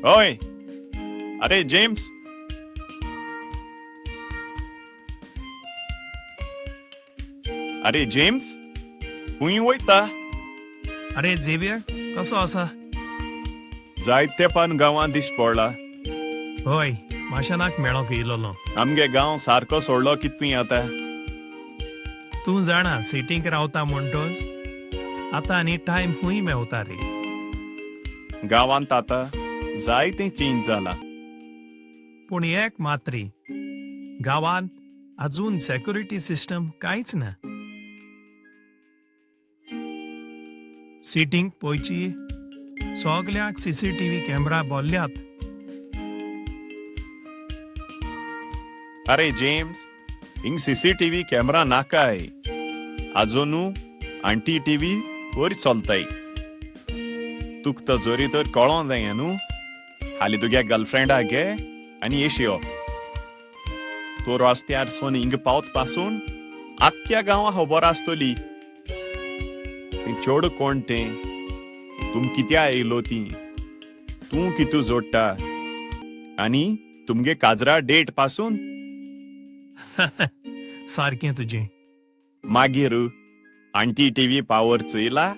ओय अरे जेम्स अरे जेम्स खूंय वयता अरे झेवियर कसो आसा? जायत तेंपान गांवांत दिश्ट पडला होय माशेनाक मेळोंक येयलोलो. आमगे गांव सारको सोडलो कितें आतां तूं जाणा सिटींक रावता म्हणटोच आतां आनी टायम खूंय मेवता रे. गांवांत आतां जायतें चेंज जाला पूण एक मात रे, गांवांत अजून सेक्युरिटी सिस्टम कांयच ना. सिटींक पयची सगल्याक सीसीटीव्ही कॅमेरा बोल्ल्यात. अरे जेम्स हिंग सीसीटीव्ही कॅमेरा नाकाय आजुनू आंटी टीव्ही वर चलताय तुक तो जोरी तर कळों जाय न्हू हालीं तुगे गर्लफ्रेंडा गे आनी येशयो तूं रस्त्यार सोन हिंग पावत पासून आख्ख्या गांवां खबर आसतली तें चेडूं कोण तें तुम कित्या येयलो ती तूं कितू जोडटा आनी तुमगे काजरा डेट पासून सारकें तुजें. मागीर आंटी टीव्ही पावर चयला